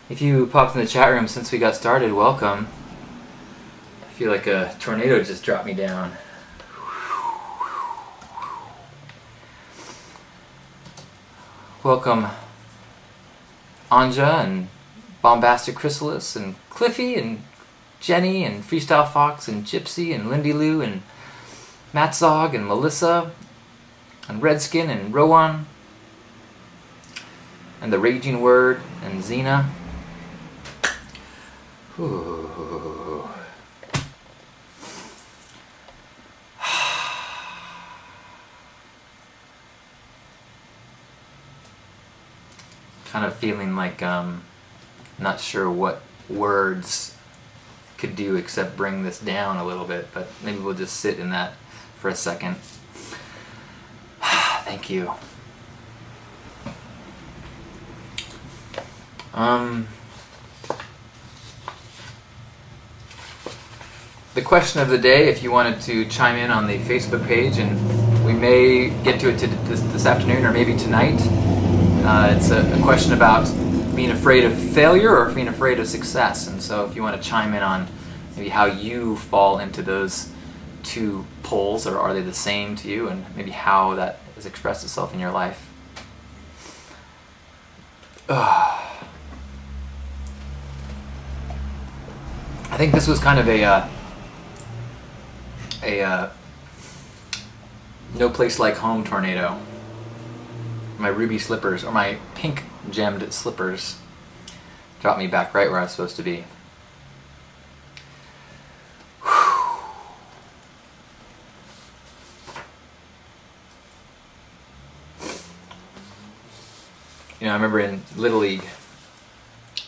If you popped in the chat room since we got started, welcome. I feel like a tornado just dropped me down. Welcome Anja and Bombastic Chrysalis and Cliffy and Jenny and Freestyle Fox and Gypsy and Lindy Lou and Matzog and Melissa and Redskin and Rowan and the Raging Word and Xena. Ooh. Kind of feeling like not sure what words could do except bring this down a little bit, but maybe we'll just sit in that for a second. Thank you. The question of the day, if you wanted to chime in on the Facebook page, and we may get to it this afternoon or maybe tonight, it's a question about being afraid of failure or being afraid of success. And so if you want to chime in on maybe how you fall into those two poles, or are they the same to you, and maybe how that has expressed itself in your life. I think this was kind of a no place like home tornado. My ruby slippers, or my pink gemmed slippers, dropped me back right where I was supposed to be. You know, I remember in Little League,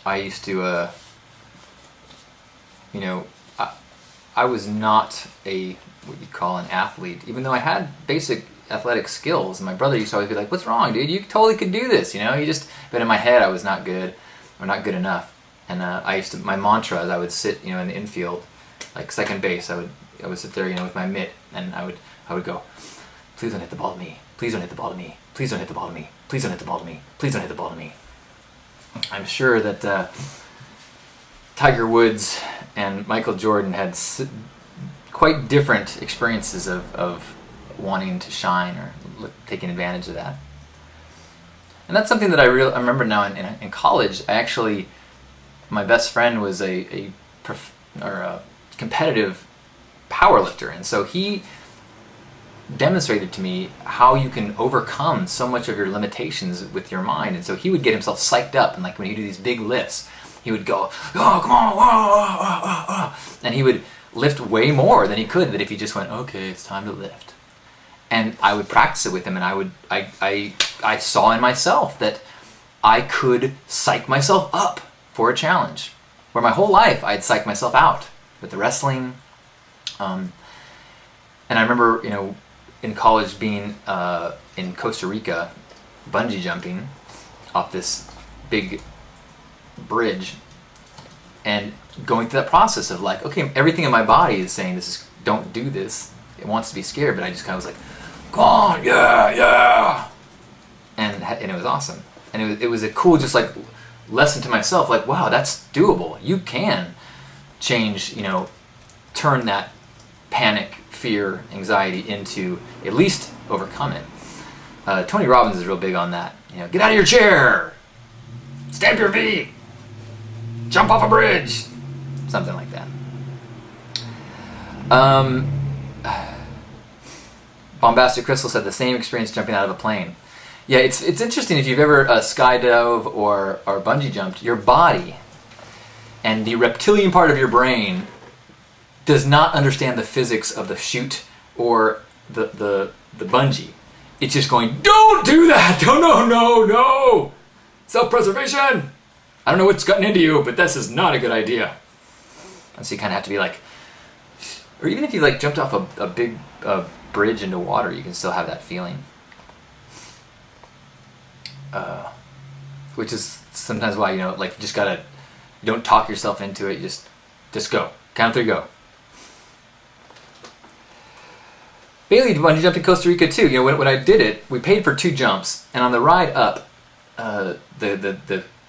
I used to, I was not what you'd call an athlete, even though I had basic athletic skills. And my brother used to always be like, "What's wrong, dude? You totally could do this, you know." But in my head, I was not good, or not good enough. And my mantra is I would sit, in the infield, like second base. I would sit there, with my mitt, and I would go, "Please don't hit the ball to me. Please don't hit the ball to me. Please don't hit the ball to me. Please don't hit the ball to me. Please don't hit the ball to me." I'm sure that Tiger Woods and Michael Jordan had quite different experiences of wanting to shine or taking advantage of that. And that's something that I remember now in college. My best friend was a competitive powerlifter, and so he demonstrated to me how you can overcome so much of your limitations with your mind. And so he would get himself psyched up, and like when you do these big lifts, he would go, "Oh, come on, whoa, whoa, whoa, whoa," and he would lift way more than he could if he just went, "Okay, it's time to lift." And I would practice it with him, and I saw in myself that I could psych myself up for a challenge, where my whole life I'd psych myself out with the wrestling. And I remember, in college being in Costa Rica, bungee jumping off this big bridge, and going through that process of like, okay, everything in my body is saying don't do this. It wants to be scared, but I just kind of was like, "Come on, yeah," and it was awesome. And it was a cool just like lesson to myself, like, wow, that's doable. You can change, turn that panic, fear, anxiety into at least overcome it. Tony Robbins is real big on that. Get out of your chair, stamp your feet, jump off a bridge, something like that. Bombastic Crystal said the same experience jumping out of a plane. Yeah, it's interesting if you've ever skydove or bungee jumped. Your body and the reptilian part of your brain does not understand the physics of the chute or the bungee. It's just going, "Don't do that! No! Self-preservation! I don't know what's gotten into you, but this is not a good idea." And so you kind of have to be like, or even if you like jumped off a big bridge into water, you can still have that feeling. Which is sometimes why, you just gotta, you don't talk yourself into it, you just go. Count 3, go. Bailey bungee jumped in Costa Rica too. When I did it, we paid for 2 jumps, and on the ride up, the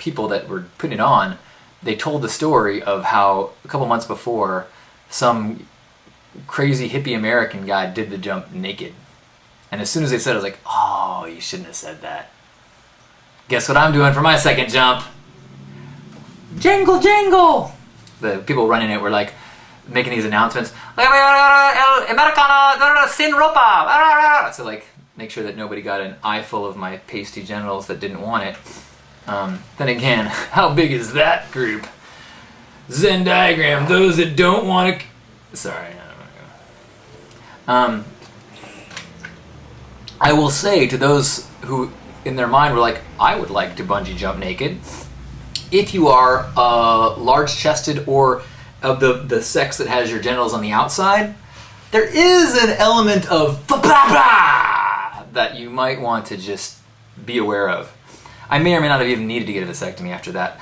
people that were putting it on, they told the story of how a couple months before, some crazy hippie American guy did the jump naked. And as soon as they said it, I was like, oh, you shouldn't have said that. Guess what I'm doing for my second jump? Jingle, jingle! The people running it were like making these announcements. Americana sin ropa! So like, make sure that nobody got an eyeful of my pasty genitals that didn't want it. Then again, how big is that group? Venn diagram, those that don't want to... Sorry. I will say to those who in their mind were like, I would like to bungee jump naked, if you are large-chested or of the sex that has your genitals on the outside, there is an element of that you might want to just be aware of. I may or may not have even needed to get a vasectomy after that.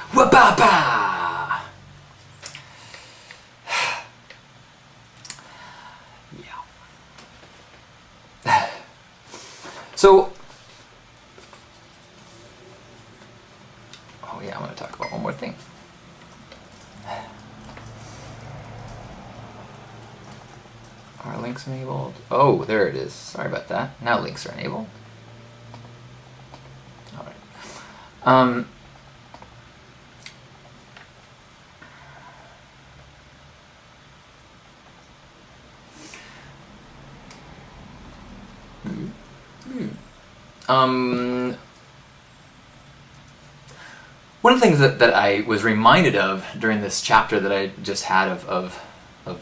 Yeah. So, oh yeah, I'm going to talk about one more thing. Are links enabled? Oh, there it is. Sorry about that. Now links are enabled. All right. One of the things that I was reminded of during this chapter that I just had of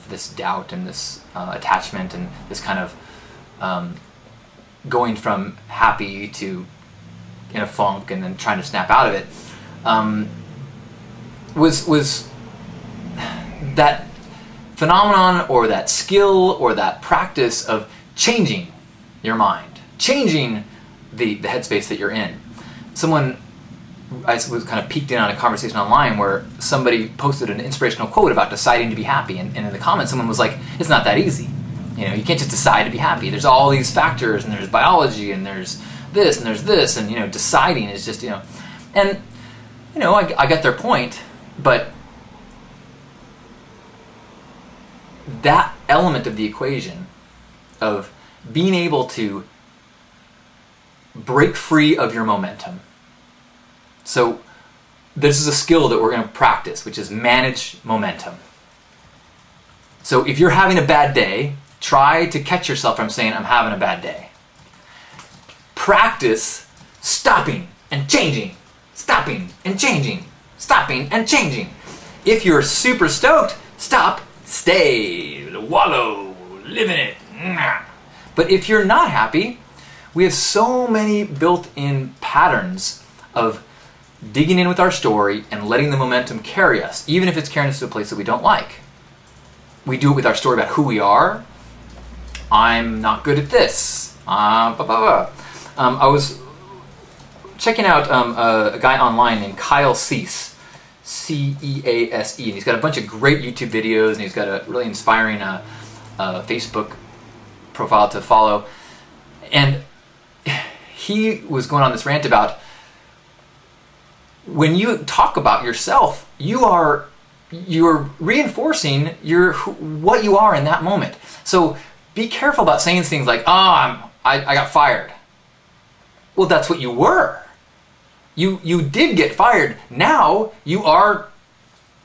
this doubt and this attachment and this kind of going from happy to in a funk and then trying to snap out of it was that phenomenon or that skill or that practice of changing your mind, changing the headspace that you're in. I was kind of peeked in on a conversation online where somebody posted an inspirational quote about deciding to be happy, and in the comments someone was like, it's not that easy. You can't just decide to be happy. There's all these factors, and there's biology, and there's this, and there's this, and deciding is just, and I got their point, but that element of the equation of being able to break free of your momentum. So this is a skill that we're going to practice, which is manage momentum. So if you're having a bad day, try to catch yourself from saying, I'm having a bad day. Practice stopping and changing, stopping and changing, stopping and changing. If you're super stoked, stop, stay, wallow, live in it. But if you're not happy, we have so many built-in patterns of digging in with our story and letting the momentum carry us, even if it's carrying us to a place that we don't like. We do it with our story about who we are. I'm not good at this. I was checking out a guy online named Kyle Cease, C-E-A-S-E, and he's got a bunch of great YouTube videos, and he's got a really inspiring Facebook profile to follow. And he was going on this rant about when you talk about yourself, you're reinforcing what you are in that moment. So be careful about saying things like, I got fired. Well, that's what you were. You did get fired. Now you are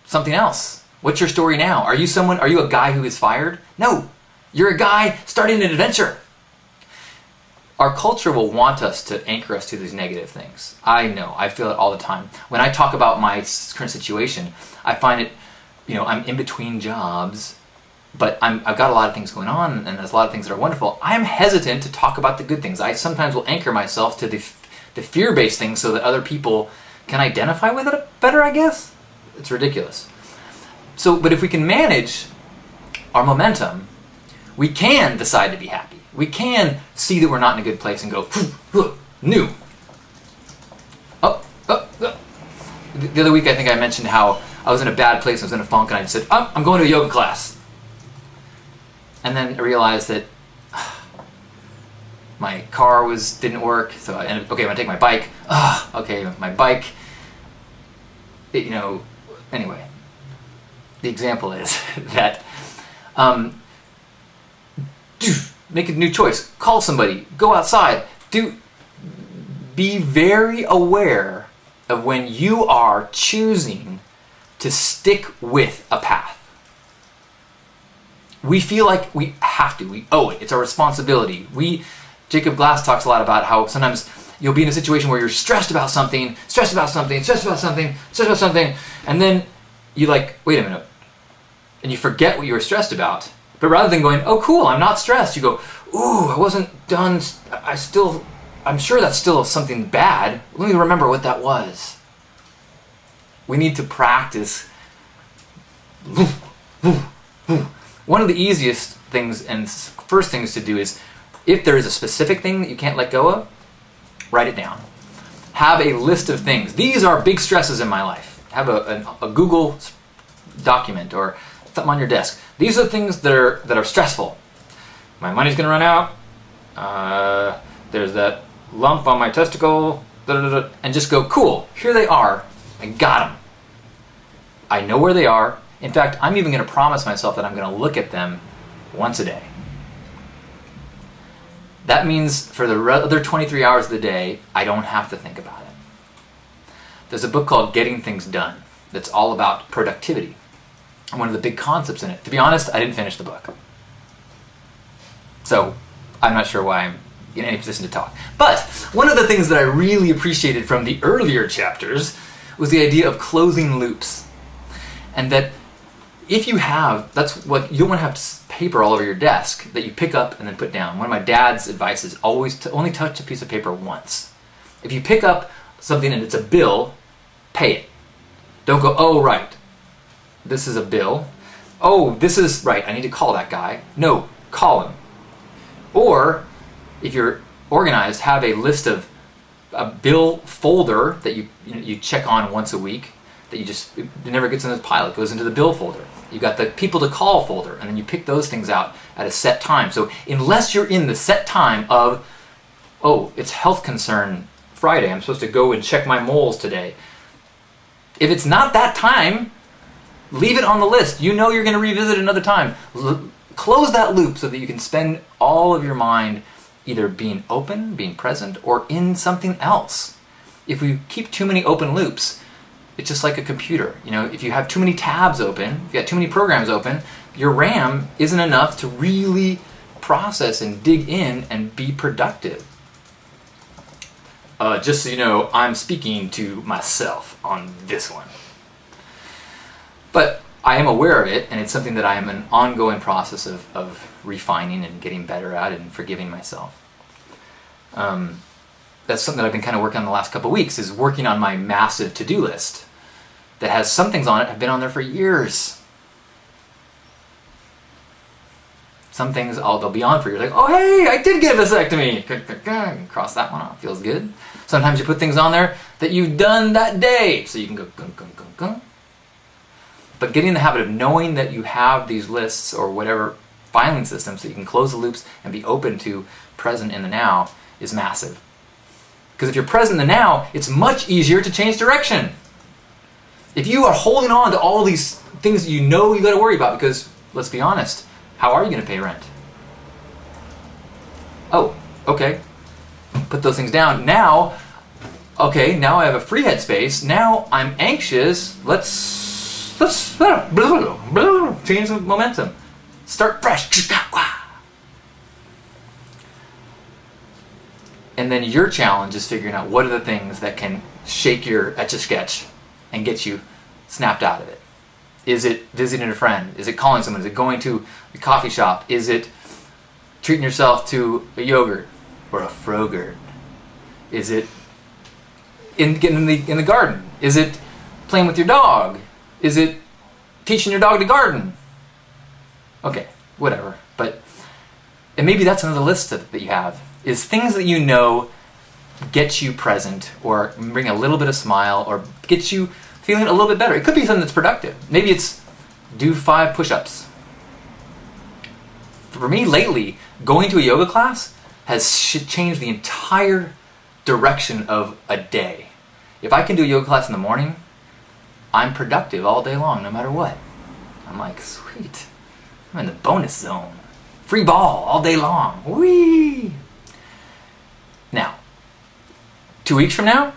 something else. What's your story now? Are you a guy who is fired? No, you're a guy starting an adventure. Our culture will want us to anchor us to these negative things. I know, I feel it all the time. When I talk about my current situation, I find it, I'm in between jobs, but I've got a lot of things going on, and there's a lot of things that are wonderful. I'm hesitant to talk about the good things. I sometimes will anchor myself to the fear-based things so that other people can identify with it better, I guess. It's ridiculous. But if we can manage our momentum, we can decide to be happy. We can see that we're not in a good place and go, new. The other week I think I mentioned how I was in a bad place, I was in a funk, and I said, I'm going to a yoga class. And then I realized that my car didn't work, so I ended up, I'm going to take my bike. Okay, my bike anyway, the example is that make a new choice, call somebody, go outside, be very aware of when you are choosing to stick with a path. We feel like we have to, we owe it, it's our responsibility. Jacob Glass talks a lot about how sometimes you'll be in a situation where you're stressed about something, and then you wait a minute, and you forget what you were stressed about. But rather than going, oh cool, I'm not stressed, you go, ooh, I wasn't done, I'm sure that's still something bad. Let me remember what that was. We need to practice. One of the easiest things and first things to do is, if there is a specific thing that you can't let go of, write it down. Have a list of things. These are big stresses in my life. Have a Google document or something on your desk. These are things that are stressful. My money's going to run out. There's that lump on my testicle. And just go, cool, here they are. I got them. I know where they are. In fact, I'm even going to promise myself that I'm going to look at them once a day. That means for the other 23 hours of the day, I don't have to think about it. There's a book called Getting Things Done that's all about productivity. And one of the big concepts in it, to be honest, I didn't finish the book. So I'm not sure why I'm in any position to talk. But one of the things that I really appreciated from the earlier chapters was the idea of closing loops. And that if you have, that's what, you don't want to have paper all over your desk that you pick up and then put down. One of my dad's advice is always to only touch a piece of paper once. If you pick up something and it's a bill, pay it. Don't go, oh right, this is a bill. Oh, this is, right, I need to call that guy. No, call him. Or, if you're organized, have a list of a bill folder that you check on once a week, that it never gets in the pile, it goes into the bill folder. You got the people to call folder, and then you pick those things out at a set time. So unless you're in the set time of, oh, it's health concern Friday, I'm supposed to go and check my moles today. If it's not that time, leave it on the list. You know you're going to revisit it another time. Close that loop so that you can spend all of your mind either being open, being present, or in something else. If we keep too many open loops, it's just like a computer. If you have too many tabs open, if you got too many programs open, your RAM isn't enough to really process and dig in and be productive. Just so you know, I'm speaking to myself on this one. But I am aware of it, and it's something that I am an ongoing process of refining and getting better at and forgiving myself. That's something that I've been kind of working on the last couple of weeks, is working on my massive to-do list that has some things on it have been on there for years. Some things they'll be on for years, like, oh hey, I did get a vasectomy. Cross that one off, feels good. Sometimes you put things on there that you've done that day, so you can go gung, gung, gung, gung. But getting in the habit of knowing that you have these lists or whatever filing system so you can close the loops and be open to present in the now is massive. Because if you're present in the now, it's much easier to change direction. If you are holding on to all these things that you know you got to worry about, because let's be honest, how are you going to pay rent? Oh, okay. Put those things down. Now I have a free headspace. Now I'm anxious. Let's change the momentum. Start fresh. And then your challenge is figuring out what are the things that can shake your Etch-a-Sketch and get you snapped out of it. Is it visiting a friend? Is it calling someone? Is it going to the coffee shop? Is it treating yourself to a yogurt or a Frogurt? Is it getting in the garden? Is it playing with your dog? Is it teaching your dog to garden? Okay, whatever. And maybe that's another list that you have, is things that you know get you present or bring a little bit of smile or get you feeling a little bit better. It could be something that's productive. Maybe it's do 5 push-ups. For me lately, going to a yoga class has changed the entire direction of a day. If I can do a yoga class in the morning, I'm productive all day long, no matter what. I'm like, sweet. I'm in the bonus zone. Free ball all day long. Whee! Now, 2 weeks from now,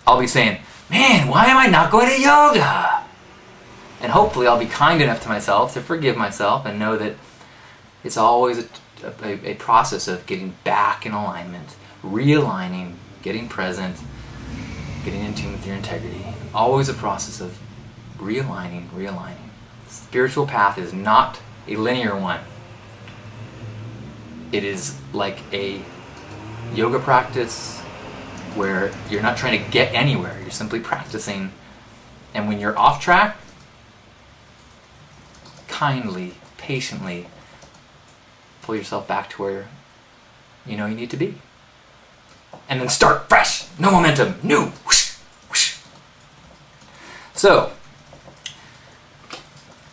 I'll be saying, man, why am I not going to yoga? And hopefully I'll be kind enough to myself to forgive myself and know that it's always a process of getting back in alignment, realigning, getting present, getting in tune with your integrity. Always a process of realigning. The spiritual path is not a linear one. It is like a yoga practice where you're not trying to get anywhere. You're simply practicing. And when you're off track, kindly, patiently pull yourself back to where you know you need to be. And then start fresh. No momentum. New. Whoosh, whoosh. So,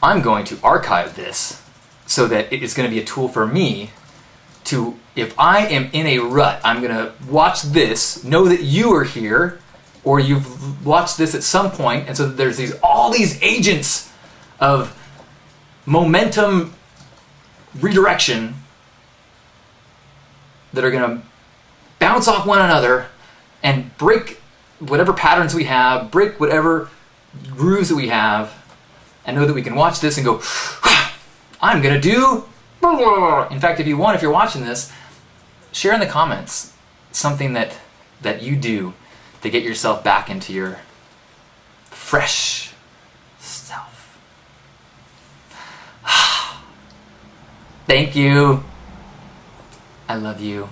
I'm going to archive this so that it is going to be a tool for me to, if I am in a rut, I'm going to watch this, know that you are here, or you've watched this at some point, and so there's all these agents of momentum redirection that are going to bounce off one another and break whatever patterns we have, break whatever grooves that we have, and know that we can watch this and go, I'm going to do... In fact, if you're watching this, share in the comments something that you do to get yourself back into your fresh self. Thank you. I love you.